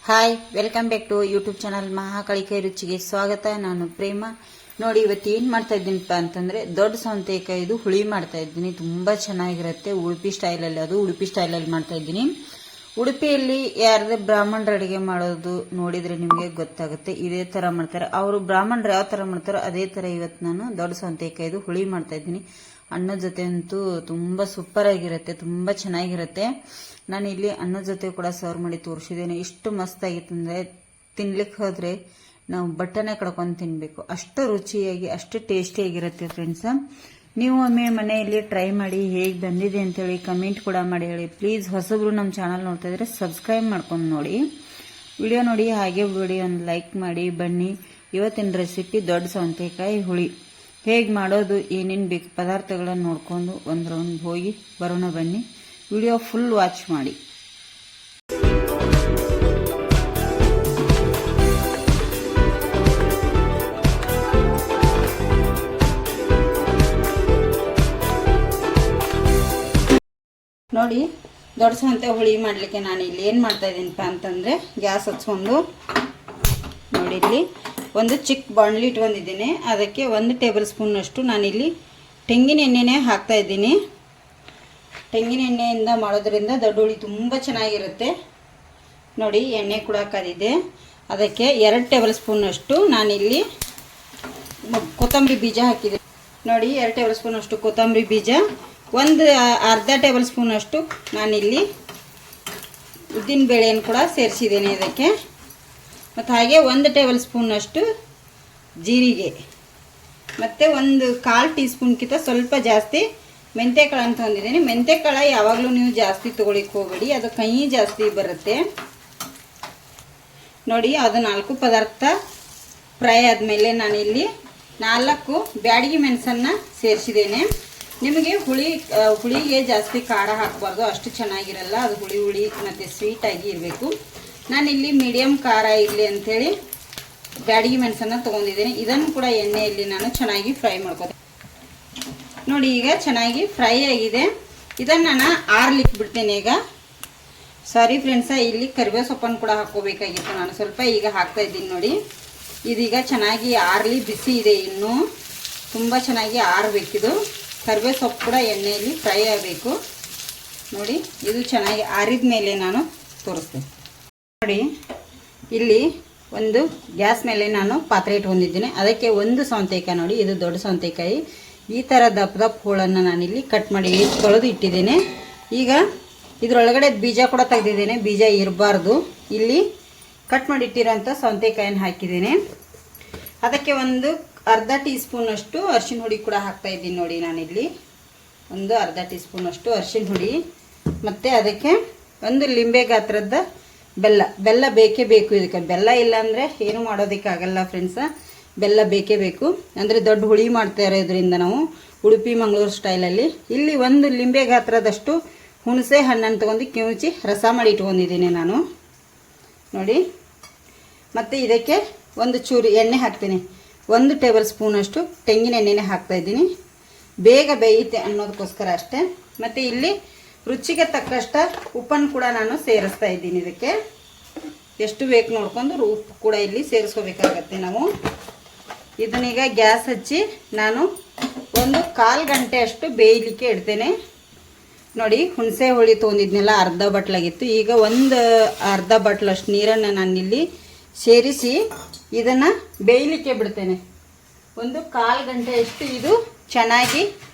Hi, welcome back to YouTube channel ಮಹಾಕಾಳಿಕಾಯಿ ರುಚಿಗೆ ಸ್ವಾಗತ. ನಾನು ಪ್ರೇಮ. ನೋಡಿ, ಇವತ್ತು ಏನು ಮಾಡ್ತಾ ಇದ್ದೀನಪ್ಪ ಅಂತಂದ್ರೆ ದೊಡ್ಡ ಸೌತೆಕಾಯಿದು ಹುಳಿ ಮಾಡ್ತಾ ಇದ್ದೀನಿ. ತುಂಬಾ ಚೆನ್ನಾಗಿರುತ್ತೆ. ಉಡುಪಿ ಸ್ಟೈಲಲ್ಲಿ ಮಾಡ್ತಾ ಇದ್ದೀನಿ. ಉಡುಪಿಯಲ್ಲಿ ಯಾರದೇ ಬ್ರಾಹ್ಮಣರ ಅಡುಗೆ ಮಾಡೋದು ನೋಡಿದ್ರೆ ನಿಮಗೆ ಗೊತ್ತಾಗುತ್ತೆ. ಇದೇ ತರ ಮಾಡ್ತಾರೆ ಅವರು. ಬ್ರಾಹ್ಮಣರು ಯಾವ ತರ ಮಾಡ್ತಾರೋ ಅದೇ ತರ ಇವತ್ತು ನಾನು ದೊಡ್ಡ ಸೌತೆಕಾಯಿದು ಹುಳಿ ಮಾಡ್ತಾ ಇದ್ದೀನಿ. ಅನ್ನದ ಜೊತೆ ಅಂತೂ ತುಂಬಾ ಸೂಪರ್ ಆಗಿರುತ್ತೆ, ತುಂಬಾ ಚೆನ್ನಾಗಿರುತ್ತೆ. ನಾನು ಇಲ್ಲಿ ಅನ್ನದ ಜೊತೆ ಕೂಡ ಸರ್ವ್ ಮಾಡಿ ತೋರಿಸಿದ್ದೇನೆ. ಇಷ್ಟು ಮಸ್ತ್ ಆಗಿತ್ತಂದ್ರೆ ತಿನ್ಲಿಕ್ಕೆ ಹೋದ್ರೆ ನಾವು ಬಟ್ಟನೆ ಕಡ್ಕೊಂಡು ತಿನ್ಬೇಕು. ಅಷ್ಟು ರುಚಿಯಾಗಿ, ಅಷ್ಟು ಟೇಸ್ಟಿಯಾಗಿರುತ್ತೆ ಫ್ರೆಂಡ್ಸ್. ನೀವು ಒಮ್ಮೆ ಮನೆಯಲ್ಲಿ ಟ್ರೈ ಮಾಡಿ ಹೇಗೆ ಬಂದಿದೆ ಅಂತೇಳಿ ಕಮೆಂಟ್ ಕೂಡ ಮಾಡಿ ಹೇಳಿ. ಪ್ಲೀಸ್ ಹೊಸಬ್ರು ನಮ್ಮ ಚಾನಲ್ ನೋಡ್ತಾ ಇದ್ರೆ ಸಬ್ಸ್ಕ್ರೈಬ್ ಮಾಡ್ಕೊಂಡು ನೋಡಿ, ವಿಡಿಯೋ ನೋಡಿ, ಹಾಗೆ ವಿಡಿಯೋ ಒಂದು ಲೈಕ್ ಮಾಡಿ. ಬನ್ನಿ, ಇವತ್ತಿನ ರೆಸಿಪಿ ದೊಡ್ಡ ಸೌತೆಕಾಯಿ ಹುಳಿ ಹೇಗೆ ಮಾಡೋದು, ಏನೇನು ಬೇಕು ಪದಾರ್ಥಗಳನ್ನು ನೋಡ್ಕೊಂಡು ಒಂದು ರೌಂಡ್ ಹೋಗಿ ಬರೋಣ. ಬನ್ನಿ, ವಿಡಿಯೋ ಫುಲ್ ವಾಚ್ ಮಾಡಿ. ನೋಡಿ, ದೊಡ್ಡ ಸೌತೆ ಹುಳಿ ಮಾಡಲಿಕ್ಕೆ ನಾನು ಇಲ್ಲಿ ಏನು ಮಾಡ್ತಾ ಇದ್ದೀನಪ್ಪ ಅಂತಂದರೆ, ಗ್ಯಾಸ್ ಹಚ್ಕೊಂಡು ನೋಡಿ ಇಲ್ಲಿ ಒಂದು ಚಿಕ್ಕ ಬಾಣಲಿ ಇಟ್ಕೊಂಡಿದ್ದೀನಿ. ಅದಕ್ಕೆ 1 ಟೇಬಲ್ ಸ್ಪೂನಷ್ಟು ನಾನಿಲ್ಲಿ ತೆಂಗಿನ ಎಣ್ಣೆನೇ ಹಾಕ್ತಾ ಇದ್ದೀನಿ. ತೆಂಗಿನ ಎಣ್ಣೆಯಿಂದ ಮಾಡೋದ್ರಿಂದ ದೊಡ್ಡ ಹುಳಿ ತುಂಬ ಚೆನ್ನಾಗಿರುತ್ತೆ. ನೋಡಿ, ಎಣ್ಣೆ ಕೂಡ ಕಾದಿದೆ. ಅದಕ್ಕೆ 2 ಟೇಬಲ್ ಸ್ಪೂನಷ್ಟು ನಾನಿಲ್ಲಿ ಕೊತ್ತಂಬರಿ ಬೀಜ ಹಾಕಿದೆ. ನೋಡಿ, 2 ಟೇಬಲ್ ಸ್ಪೂನಷ್ಟು ಕೊತ್ತಂಬರಿ ಬೀಜ, ಒಂದು ಅರ್ಧ ಟೇಬಲ್ ಸ್ಪೂನಷ್ಟು ನಾನಿಲ್ಲಿ ಉದ್ದಿನ ಬೇಳೆಯನ್ನು ಕೂಡ ಸೇರಿಸಿದ್ದೇನೆ ಇದಕ್ಕೆ. ಮತ್ತು ಹಾಗೆ 1 ಟೇಬಲ್ ಸ್ಪೂನಷ್ಟು ಜೀರಿಗೆ, ಮತ್ತು 1/4 ಟೀ ಸ್ಪೂನ್ಗಿಂತ ಸ್ವಲ್ಪ ಜಾಸ್ತಿ ಮೆಂತ್ಯಕಾಳು ಅಂತ ಹೊಂದಿದ್ದೇನೆ. ಮೆಂತ್ಯಕಾಳು ಯಾವಾಗಲೂ ನೀವು ಜಾಸ್ತಿ ತೊಗೊಳಿಕ್ಕೆ ಹೋಗಬೇಡಿ, ಅದು ಕೈ ಜಾಸ್ತಿ ಬರುತ್ತೆ. ನೋಡಿ, ಅದು 4 ಪದಾರ್ಥ ಫ್ರೈ ಆದಮೇಲೆ ನಾನಿಲ್ಲಿ 4 ಬ್ಯಾಡಗಿ ಮೆಣಸನ್ನು ಸೇರಿಸಿದ್ದೇನೆ. ನಿಮಗೆ ಹುಳಿಗೆ ಜಾಸ್ತಿ ಖಾರ ಹಾಕಬಾರ್ದು, ಅಷ್ಟು ಚೆನ್ನಾಗಿರಲ್ಲ. ಅದು ಹುಳಿ ಮತ್ತು ಸ್ವೀಟಾಗಿ ಇರಬೇಕು. ನಾನಿಲ್ಲಿ ಮೀಡಿಯಮ್ ಖಾರ ಇರಲಿ ಅಂಥೇಳಿ ಬ್ಯಾಡಗಿ ಮೆಣಸನ್ನು ತೊಗೊಂಡಿದ್ದೇನೆ. ಇದನ್ನು ಕೂಡ ಎಣ್ಣೆಯಲ್ಲಿ ನಾನು ಚೆನ್ನಾಗಿ ಫ್ರೈ ಮಾಡ್ಕೊತೀನಿ. ನೋಡಿ, ಈಗ ಚೆನ್ನಾಗಿ ಫ್ರೈ ಆಗಿದೆ. ಇದನ್ನು ನಾನು ಆರ್ಲಿಕ್ಕೆ ಬಿಡ್ತೇನೆ ಈಗ. ಸಾರಿ ಫ್ರೆಂಡ್ಸ, ಇಲ್ಲಿ ಕರಿಬೇವು ಸೊಪ್ಪನ್ನು ಕೂಡ ಹಾಕ್ಕೋಬೇಕಾಗಿತ್ತು. ನಾನು ಸ್ವಲ್ಪ ಈಗ ಹಾಕ್ತಾ ಇದ್ದೀನಿ. ನೋಡಿ, ಇದೀಗ ಚೆನ್ನಾಗಿ ಆರ್ಲಿ, ಬಿಸಿ ಇದೆ, ಇನ್ನೂ ತುಂಬ ಚೆನ್ನಾಗಿ ಆರಬೇಕಿದು. ಕರಿಬೇವು ಸೊಪ್ಪು ಕೂಡ ಎಣ್ಣೆಯಲ್ಲಿ ಫ್ರೈ ಆಗಬೇಕು. ನೋಡಿ, ಇದು ಚೆನ್ನಾಗಿ ಆರಿದ ಮೇಲೆ ನಾನು ತೋರಿಸ್ತೇನೆ. ನೋಡಿ, ಇಲ್ಲಿ ಒಂದು ಗ್ಯಾಸ್ ಮೇಲೆ ನಾನು ಪಾತ್ರೆ ಇಟ್ಕೊಂಡಿದ್ದೀನಿ. ಅದಕ್ಕೆ 1 ಸೌತೆಕಾಯಿ, ನೋಡಿ ಇದು ದೊಡ್ಡ ಸೌತೆಕಾಯಿ, ಈ ಥರ ದಪ್ಪ ಹೋಳನ್ನು ನಾನಿಲ್ಲಿ ಕಟ್ ಮಾಡಿ ತೊಳೆದು ಇಟ್ಟಿದ್ದೇನೆ. ಈಗ ಇದರೊಳಗಡೆ ಬೀಜ ಕೂಡ ತೆಗೆದಿದ್ದೇನೆ, ಬೀಜ ಇರಬಾರ್ದು. ಇಲ್ಲಿ ಕಟ್ ಮಾಡಿ ಇಟ್ಟಿರೋಂಥ ಸೌತೆಕಾಯನ್ನು ಹಾಕಿದ್ದೇನೆ. ಅದಕ್ಕೆ ಒಂದು ಅರ್ಧ ಟೀ ಸ್ಪೂನಷ್ಟು ಅರಿಶಿನ ಹುಡಿ ಕೂಡ ಹಾಕ್ತಾ ಇದ್ದೀನಿ. ನೋಡಿ, ನಾನಿಲ್ಲಿ ಒಂದು ಅರ್ಧ ಟೀ ಸ್ಪೂನಷ್ಟು ಅರಿಶಿನ ಹುಡಿ, ಮತ್ತು ಅದಕ್ಕೆ 1 ಲಿಂಬೆ ಗಾತ್ರದ ಬೆಲ್ಲ ಬೇಕೇ ಬೇಕು. ಇದಕ್ಕೆ ಬೆಲ್ಲ ಇಲ್ಲ ಅಂದರೆ ಏನು ಮಾಡೋದಕ್ಕಾಗಲ್ಲ ಫ್ರೆಂಡ್ಸ. ಬೆಲ್ಲ ಬೇಕೇ ಬೇಕು, ಅಂದರೆ ದೊಡ್ಡ ಹುಳಿ ಮಾಡ್ತಾ ಇರೋದ್ರಿಂದ ನಾವು ಉಡುಪಿ ಮಂಗಳೂರು ಸ್ಟೈಲಲ್ಲಿ. ಇಲ್ಲಿ 1 ಲಿಂಬೆ ಗಾತ್ರದಷ್ಟು ಹುಣಸೆ ಹಣ್ಣನ್ನು ತೊಗೊಂಡು ಕಿವುಚಿ ರಸ ಮಾಡಿ ಇಟ್ಕೊಂಡಿದ್ದೀನಿ ನಾನು. ನೋಡಿ, ಮತ್ತು ಇದಕ್ಕೆ ಒಂದು ಚೂರು ಎಣ್ಣೆ ಹಾಕ್ತೀನಿ. 1 ಟೇಬಲ್ ಸ್ಪೂನಷ್ಟು ತೆಂಗಿನ ಎಣ್ಣೆನೇ ಹಾಕ್ತಾಯಿದ್ದೀನಿ. ಬೇಗ ಬೇಯುತ್ತೆ ಅನ್ನೋದಕ್ಕೋಸ್ಕರ ಅಷ್ಟೇ. ಮತ್ತು ಇಲ್ಲಿ ರುಚಿಗೆ ತಕ್ಕಷ್ಟು ಉಪ್ಪನ್ನು ಕೂಡ ನಾನು ಸೇರಿಸ್ತಾ ಇದ್ದೀನಿ. ಇದಕ್ಕೆ ಎಷ್ಟು ಬೇಕು ನೋಡ್ಕೊಂಡು ಉಪ್ಪು ಕೂಡ ಇಲ್ಲಿ ಸೇರಿಸ್ಕೋಬೇಕಾಗತ್ತೆ ನಾವು. ಇದನ್ನೀಗ ಗ್ಯಾಸ್ ಹಚ್ಚಿ ನಾನು 1/4 ಗಂಟೆ ಅಷ್ಟು ಬೇಯಲಿಕ್ಕೆ ಇಡ್ತೇನೆ. ನೋಡಿ, ಹುಣಸೆ ಹುಳಿ ತೊಗೊಂಡಿದ್ನೆಲ್ಲ ಅರ್ಧ ಬಟ್ಲಾಗಿತ್ತು. ಈಗ ಒಂದು ಅರ್ಧ ಬಟ್ಲಷ್ಟು ನೀರನ್ನು ನಾನಿಲ್ಲಿ ಸೇರಿಸಿ ಇದನ್ನು ಬೇಯಲಿಕ್ಕೆ ಬಿಡ್ತೇನೆ. 1/4 ಗಂಟೆಯಷ್ಟು ಇದು ಚೆನ್ನಾಗಿ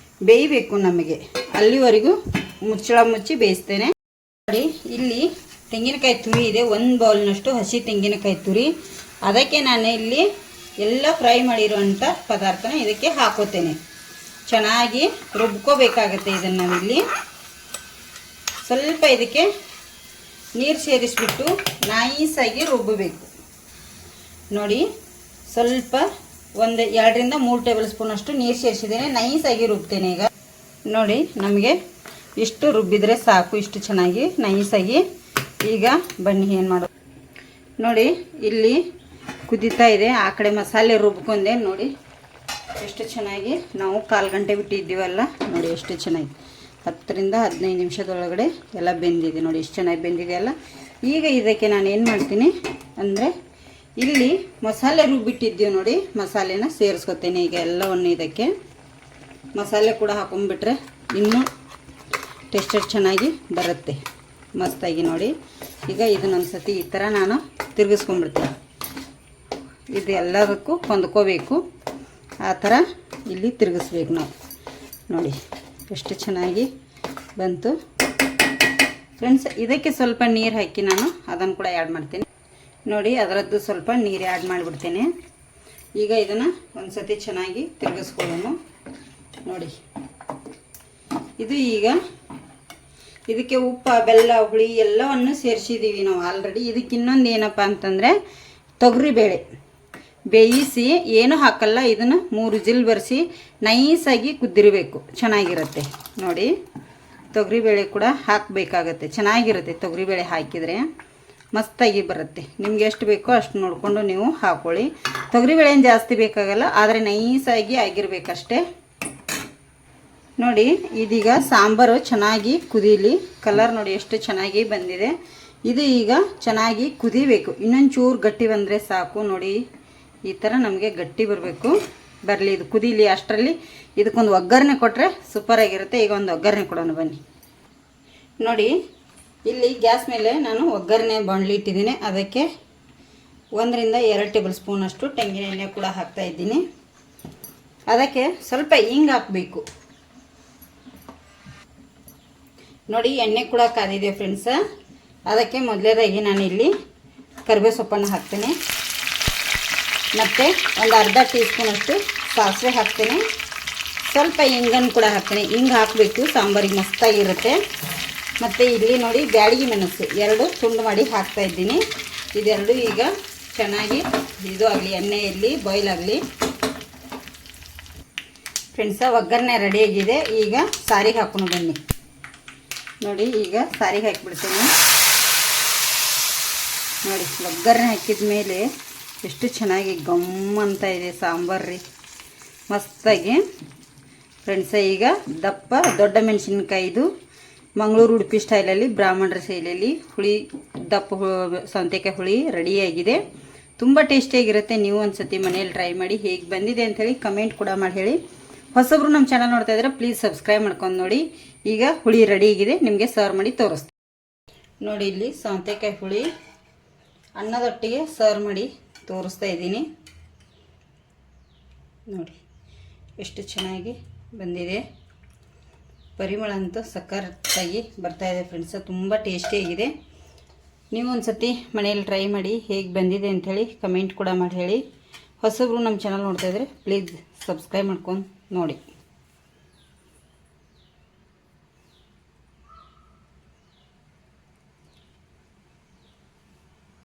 ಬೇಯಬೇಕು ನಮಗೆ. ಅಲ್ಲಿವರೆಗೂ ಮುಚ್ಚಳ ಮುಚ್ಚಿ ಬೇಯಿಸ್ತೇನೆ. ನೋಡಿ, ಇಲ್ಲಿ ತೆಂಗಿನಕಾಯಿ ತುರಿ ಇದೆ, 1 ಬೌಲ್ನಷ್ಟು ಹಸಿ ತೆಂಗಿನಕಾಯಿ ತುರಿ. ಅದಕ್ಕೆ ನಾನು ಇಲ್ಲಿ ಎಲ್ಲ ಫ್ರೈ ಮಾಡಿರುವಂಥ ಪದಾರ್ಥನ ಇದಕ್ಕೆ ಹಾಕೋತೇನೆ. ಚೆನ್ನಾಗಿ ರುಬ್ಕೋಬೇಕಾಗತ್ತೆ ಇದನ್ನು. ನಾವಿಲ್ಲಿ ಸ್ವಲ್ಪ ಇದಕ್ಕೆ ನೀರು ಸೇರಿಸ್ಬಿಟ್ಟು ನೈಸಾಗಿ ರುಬ್ಬಬೇಕು. ನೋಡಿ, ಸ್ವಲ್ಪ 2 ರಿಂದ 3 ಟೇಬಲ್ ಸ್ಪೂನಷ್ಟು ನೀರು ಸೇರಿಸಿದ್ದೇನೆ. ನೈಸಾಗಿ ರುಬ್ತೇನೆ ಈಗ. ನೋಡಿ, ನಮಗೆ ಇಷ್ಟು ರುಬ್ಬಿದರೆ ಸಾಕು, ಇಷ್ಟು ಚೆನ್ನಾಗಿ ನೈಸಾಗಿ. ಈಗ ಬನ್ನಿ ಏನು ಮಾಡೋದು. ನೋಡಿ, ಇಲ್ಲಿ ಕುದೀತಾ ಇದೆ. ಆ ಕಡೆ ಮಸಾಲೆ ರುಬ್ಕೊಂಡೆ. ನೋಡಿ ಎಷ್ಟು ಚೆನ್ನಾಗಿ ನಾವು 1/4 ಗಂಟೆ ಬಿಟ್ಟಿದ್ದೀವಲ್ಲ, ನೋಡಿ ಎಷ್ಟು ಚೆನ್ನಾಗಿ 10 ರಿಂದ 15 ನಿಮಿಷದೊಳಗಡೆ ಎಲ್ಲ ಬೆಂದಿದೆ. ನೋಡಿ ಎಷ್ಟು ಚೆನ್ನಾಗಿ ಬೆಂದಿದೆ ಅಲ್ಲ. ಈಗ ಇದಕ್ಕೆ ನಾನು ಏನು ಮಾಡ್ತೀನಿ ಅಂದರೆ ಇಲ್ಲಿ ಮಸಾಲೆ ರುಬ್ಬಿಟ್ಟಿದ್ದೀವಿ ನೋಡಿ, ಮಸಾಲೆನ ಸೇರಿಸ್ಕೊತೀನಿ ಈಗ ಎಲ್ಲವನ್ನು. ಇದಕ್ಕೆ ಮಸಾಲೆ ಕೂಡ ಹಾಕೊಂಡ್ಬಿಟ್ರೆ ಇನ್ನೂ ಟೇಸ್ಟೆಡ್ ಚೆನ್ನಾಗಿ ಬರುತ್ತೆ ಮಸ್ತಾಗಿ ನೋಡಿ. ಈಗ ಇದನ್ನೊಂದು ಸತಿ ಈ ಥರ ನಾನು ತಿರುಗಿಸ್ಕೊಂಡ್ಬಿಡ್ತೀನಿ. ಇದು ಎಲ್ಲದಕ್ಕೂ ಹೊಂದ್ಕೋಬೇಕು, ಆ ಥರ ಇಲ್ಲಿ ತಿರುಗಿಸ್ಬೇಕು ನಾವು. ನೋಡಿ ಎಷ್ಟು ಚೆನ್ನಾಗಿ ಬಂತು ಫ್ರೆಂಡ್ಸ್. ಇದಕ್ಕೆ ಸ್ವಲ್ಪ ನೀರು ಹಾಕಿ ನಾನು ಅದನ್ನು ಕೂಡ ಆ್ಯಡ್ ಮಾಡ್ತೀನಿ ನೋಡಿ. ಅದರದ್ದು ಸ್ವಲ್ಪ ನೀರು ಆ್ಯಡ್ ಮಾಡಿಬಿಡ್ತೇನೆ. ಈಗ ಇದನ್ನು ಒಂದು ಸತಿ ಚೆನ್ನಾಗಿ ತಿರುಗಿಸ್ಕೊಳ್ಳೋಣ ನೋಡಿ. ಇದು ಈಗ ಇದಕ್ಕೆ ಉಪ್ಪು, ಬೆಲ್ಲ, ಹುಳಿ ಎಲ್ಲವನ್ನು ಸೇರಿಸಿದ್ದೀವಿ ನಾವು ಆಲ್ರೆಡಿ. ಇದಕ್ಕೆ ಇನ್ನೊಂದು ಏನಪ್ಪ ಅಂತಂದರೆ ತೊಗರಿಬೇಳೆ ಬೇಯಿಸಿ ಏನೂ ಹಾಕಲ್ಲ, ಇದನ್ನು 3 ವಿಸಿಲ್ ಬರೆಸಿ ನೈಸಾಗಿ ಕುದ್ದಿರಬೇಕು, ಚೆನ್ನಾಗಿರುತ್ತೆ ನೋಡಿ. ತೊಗರಿಬೇಳೆ ಕೂಡ ಹಾಕಬೇಕಾಗತ್ತೆ, ಚೆನ್ನಾಗಿರುತ್ತೆ ತೊಗರಿಬೇಳೆ ಹಾಕಿದರೆ ಮಸ್ತಾಗಿ ಬರುತ್ತೆ. ನಿಮ್ಗೆ ಎಷ್ಟು ಬೇಕೋ ಅಷ್ಟು ನೋಡಿಕೊಂಡು ನೀವು ಹಾಕ್ಕೊಳ್ಳಿ. ತೊಗರಿಬೇಳೆ ಏನು ಜಾಸ್ತಿ ಬೇಕಾಗಲ್ಲ, ಆದರೆ ನೈಸಾಗಿ ಆಗಿರಬೇಕಷ್ಟೇ ನೋಡಿ. ಇದೀಗ ಸಾಂಬಾರು ಚೆನ್ನಾಗಿ ಕುದೀಲಿ. ಕಲರ್ ನೋಡಿ ಎಷ್ಟು ಚೆನ್ನಾಗಿ ಬಂದಿದೆ. ಇದು ಈಗ ಚೆನ್ನಾಗಿ ಕುದಿಬೇಕು. ಇನ್ನೊಂದು ಚೂರು ಗಟ್ಟಿ ಬಂದರೆ ಸಾಕು ನೋಡಿ. ಈ ಥರ ನಮಗೆ ಗಟ್ಟಿ ಬರಬೇಕು, ಬರಲಿ, ಇದು ಕುದೀಲಿ. ಅಷ್ಟರಲ್ಲಿ ಇದಕ್ಕೊಂದು ಒಗ್ಗರಣೆ ಕೊಟ್ಟರೆ ಸೂಪರಾಗಿರುತ್ತೆ. ಈಗ ಒಂದು ಒಗ್ಗರಣೆ ಕೊಡೋಣ ಬನ್ನಿ ನೋಡಿ. ಇಲ್ಲಿ ಗ್ಯಾಸ್ ಮೇಲೆ ನಾನು ಒಗ್ಗರಣೆ ಬಾಣಲಿ ಇಟ್ಟಿದ್ದೀನಿ. ಅದಕ್ಕೆ 1 ರಿಂದ 2 ಟೇಬಲ್ ಸ್ಪೂನಷ್ಟು ತೆಂಗಿನ ಎಣ್ಣೆ ಕೂಡ ಹಾಕ್ತಾಯಿದ್ದೀನಿ. ಅದಕ್ಕೆ ಸ್ವಲ್ಪ ಹಿಂಗೆ ಹಾಕಬೇಕು ನೋಡಿ. ಎಣ್ಣೆ ಕೂಡ ಕಾದಿದೆ ಫ್ರೆಂಡ್ಸ. ಅದಕ್ಕೆ ಮೊದಲೇದಾಗಿ ನಾನಿಲ್ಲಿ ಕರಿಬೇವು ಸೊಪ್ಪನ್ನು ಹಾಕ್ತೇನೆ, ಮತ್ತು ಒಂದು ಅರ್ಧ ಟೀ ಸ್ಪೂನಷ್ಟು ಸಾಸಿವೆ ಹಾಕ್ತೇನೆ. ಸ್ವಲ್ಪ ಹಿಂಗನ್ನು ಕೂಡ ಹಾಕ್ತೇನೆ. ಹಿಂಗೆ ಹಾಕಬೇಕು, ಸಾಂಬಾರಿಗೆ ಮಸ್ತಾಗಿರುತ್ತೆ. ಮತ್ತು ಇಲ್ಲಿ ನೋಡಿ ಬ್ಯಾಡಗಿ ಮೆಣಸು 2 ತುಂಡು ಮಾಡಿ ಹಾಕ್ತಾಯಿದ್ದೀನಿ. ಇದೆರಡು ಈಗ ಚೆನ್ನಾಗಿ ಇದು ಆಗಲಿ, ಎಣ್ಣೆಯಲ್ಲಿ ಬಾಯ್ಲ್ ಆಗಲಿ ಫ್ರೆಂಡ್ಸ. ಒಗ್ಗರಣೆ ರೆಡಿಯಾಗಿದೆ. ಈಗ ಸಾರಿಗೆ ಹಾಕೊಂಡು ಬನ್ನಿ ನೋಡಿ. ಈಗ ಸಾರಿಗೆ ಹಾಕಿಬಿಡ್ತೇನೆ ನೋಡಿ. ಒಗ್ಗರಣೆ ಹಾಕಿದ ಮೇಲೆ ಎಷ್ಟು ಚೆನ್ನಾಗಿ ಗಮ್ ಅಂತ ಇದೆ ಸಾಂಬಾರು ರೀ, ಮಸ್ತಾಗಿ ಫ್ರೆಂಡ್ಸ. ಈಗ ದಪ್ಪ ದೊಡ್ಡ ಮೆಣಸಿನ್ಕಾಯಿದು ಮಂಗಳೂರು ಉಡುಪಿ ಸ್ಟೈಲಲ್ಲಿ, ಬ್ರಾಹ್ಮಣರ ಶೈಲಿಯಲ್ಲಿ ಹುಳಿ ದಪ್ಪ ಸೌತೆಕಾಯಿ ಹುಳಿ ರೆಡಿಯಾಗಿದೆ. ತುಂಬ ಟೇಸ್ಟಿಯಾಗಿರುತ್ತೆ. ನೀವು ಒಂದು ಸತಿ ಮನೇಲಿ ಟ್ರೈ ಮಾಡಿ, ಹೇಗೆ ಬಂದಿದೆ ಅಂಥೇಳಿ ಕಮೆಂಟ್ ಕೂಡ ಮಾಡಿ ಹೇಳಿ. ಹೊಸಬ್ರು ನಮ್ಮ ಚಾನಲ್ ನೋಡ್ತಾ ಇದ್ರೆ ಪ್ಲೀಸ್ ಸಬ್ಸ್ಕ್ರೈಬ್ ಮಾಡ್ಕೊಂಡು ನೋಡಿ. ಈಗ ಹುಳಿ ರೆಡಿಯಾಗಿದೆ, ನಿಮಗೆ ಸರ್ವ್ ಮಾಡಿ ತೋರಿಸ್ತೀನಿ ನೋಡಿ. ಇಲ್ಲಿ ಸೌತೆಕಾಯಿ ಹುಳಿ ಅನ್ನದೊಟ್ಟಿಗೆ ಸರ್ವ್ ಮಾಡಿ ತೋರಿಸ್ತಾ ಇದ್ದೀನಿ ನೋಡಿ. ಎಷ್ಟು ಚೆನ್ನಾಗಿ ಬಂದಿದೆ, ಪರಿಮಳ ಅಂತೂ ಸಖತ್ತಾಗಿ ಬರ್ತಾಯಿದೆ ಫ್ರೆಂಡ್ಸ. ತುಂಬ ಟೇಸ್ಟಿಯಾಗಿದೆ. ನೀವು ಒಂದು ಸತಿ ಮನೆಯಲ್ಲಿ ಟ್ರೈ ಮಾಡಿ, ಹೇಗೆ ಬಂದಿದೆ ಅಂಥೇಳಿ ಕಮೆಂಟ್ ಕೂಡ ಮಾಡಿ ಹೇಳಿ. ಹೊಸಬ್ರು ನಮ್ಮ ಚಾನಲ್ ನೋಡ್ತಾಯಿದ್ರೆ ಪ್ಲೀಸ್ ಸಬ್ಸ್ಕ್ರೈಬ್ ಮಾಡ್ಕೊಂಡು ನೋಡಿ.